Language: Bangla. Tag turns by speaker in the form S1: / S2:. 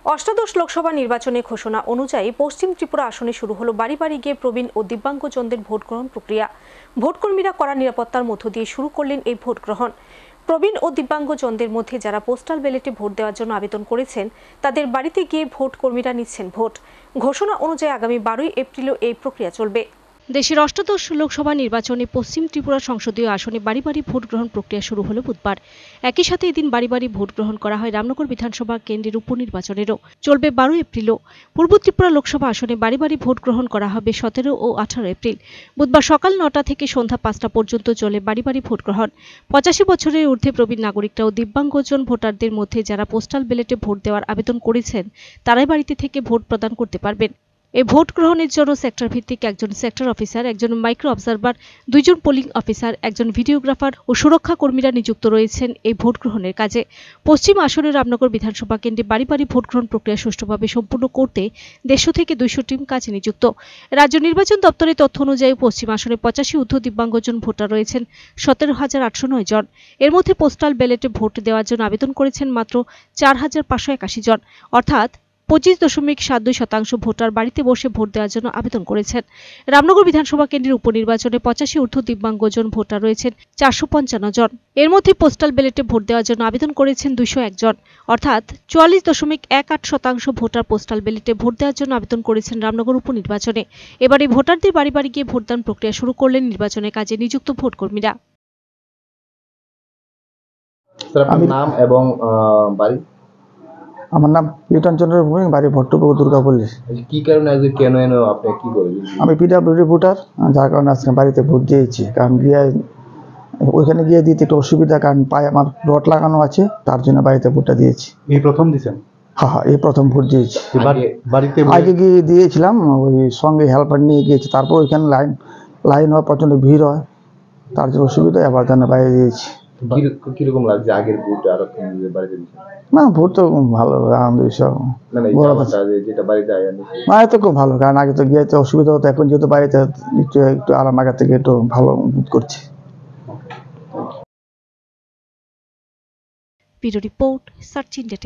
S1: অষ্টাদশ লোকসভা নির্বাচনে ঘোষণা অনুযায়ী পশ্চিম ত্রিপুরা আসনে শুরু হলো বাড়ি বাড়ি গিয়ে প্রবীণ ও দিব্যাঙ্গজনদের ভোট গ্রহণ প্রক্রিয়া। ভোটকর্মীরা কড়া নিরাপত্তার মধ্য দিয়ে শুরু করলেন এই ভোট গ্রহণ। প্রবীণ ও দিব্যাঙ্গজনদের মধ্যে যারা পোস্টাল ব্যালটে ভোট দেওয়ার জন্য আবেদন করেছেন তাদের বাড়িতে গিয়ে ভোট কর্মীরা নিচ্ছেন ভোট। ঘোষণা অনুযায়ী আগামী 12 এপ্রিলও এই প্রক্রিয়া চলবে। দেশের অষ্টাদশ লোকসভা নির্বাচনে পশ্চিম ত্রিপুরা সংসদীয় আসনে বাড়ি বাড়ি ভোট গ্রহণ প্রক্রিয়া শুরু হলো বুধবার। একই সাথে এদিন বাড়ি বাড়ি ভোট গ্রহণ করা হয় রামনগর বিধানসভা কেন্দ্রের উপনির্বাচনেরও। চলবে 12 এপ্রিলও। পূর্ব ত্রিপুরা লোকসভা আসনে বাড়ি বাড়ি ভোট গ্রহণ করা হবে 17 ও 18 এপ্রিল। বুধবার সকাল 9টা থেকে সন্ধ্যা 5টা পর্যন্ত চলে বাড়ি বাড়ি ভোট গ্রহণ। 85 বছরের ঊর্ধ্বে প্রবীণ নাগরিকরা ও দিব্যাঙ্গজন ভোটারদের মধ্যে যারা পোস্টাল ব্যালটে ভোট দেওয়ার আবেদন করেছেন তারাই বাড়িতে থেকে ভোট প্রদান করতে পারবেন। এই ভোট গ্রহণের জন্য সেক্টর ভিত্তিক একজন সেক্টর অফিসার, একজন মাইক্রো অবজারভার, 2 জন পোলিং অফিসার, একজন ভিডিওগ্রাফার ও সুরক্ষা কর্মীরা নিযুক্ত রয়েছেন এই ভোট গ্রহণের কাজে। পশ্চিম আসনের রামনগর বিধানসভা কেন্দ্রে বাড়ি বাড়ি ভোট গ্রহণ প্রক্রিয়া সুষ্ঠুভাবে সম্পূর্ণ করতে 150 থেকে 200 টিম কাজে নিযুক্ত। রাজ্য নির্বাচন দপ্তরের তথ্য অনুযায়ী পশ্চিম আসনে 85 ঊর্ধ্ব দিব্যাঙ্গজন ভোটার রয়েছেন 17,809 জন। এর মধ্যে পোস্টাল ব্যালটে ভোট দেওয়ার জন্য আবেদন করেছেন মাত্র 4,581 জন, অর্থাৎ 25.72% ভোটার বাড়িতে বসে ভোট দেওয়ার জন্য আবেদন করেছেন। রামনগর বিধানসভা কেন্দ্রের উপনির্বাচনে 85 ঊর্ধ্ব দিব্যাঙ্গজন ভোটার রয়েছেন 455 জন। এর মধ্যে পোস্টাল ব্যালটে ভোট দেওয়ার জন্য আবেদন করেছেন 201 জন, অর্থাৎ 44.18% ভোটার পোস্টাল ব্যালটে ভোট দেওয়ার জন্য আবেদন করেছেন রামনগর উপনির্বাচনে। এবারে ভোটারদের বাড়ি বাড়ি গিয়ে ভোটদান প্রক্রিয়া শুরু করলেন নির্বাচনের কাজে নিযুক্ত ভোটকর্মীরা।
S2: আপনার নাম এবং বাড়ি?
S3: আমার নাম লিটন চন্দ্র ভূমি, বাড়ি ভট্টপুকুর, দুর্গাপল্লী।
S2: কি কারণে আজকে কেন এনো আপনি কি করেন?
S3: আমি পিডব্লিউডি ভোটার, যার কারণে আজকে বাড়িতে ভোট দিয়েছি। কারণ গিয়ে ওইখানে গিয়ে দিতে একটু অসুবিধা, কারণ পায়ে আমার রড লাগানো আছে, তার জন্য বাড়িতে ভোটটা দিয়েছি।
S4: এই প্রথম দিয়েছেন?
S3: হ্যাঁ, এই প্রথম ভোট দিয়েছি।
S4: বাড়িতে
S3: আগে গিয়ে দিয়েছিলাম, ওই সঙ্গে হেল্পার নিয়ে গিয়েছি। তারপর ওইখানে লাইন হয়, প্রচণ্ড ভিড় হয়, তার জন্য অসুবিধা, আবার জন্য বাইরে দিয়েছি।
S2: কিরকম লাগছে আগের ভোট আর বাড়িতে?
S3: না, ভোট তো ভালো, আনন্দ বিষয়। মানে তো খুব ভালো, কারণ আগে তো গিয়ে তো অসুবিধা হতো, এখন যেহেতু বাড়িতে একটু আরাম, আগের থেকে একটু ভালো বোধ করছি।
S1: Bureau report, search India.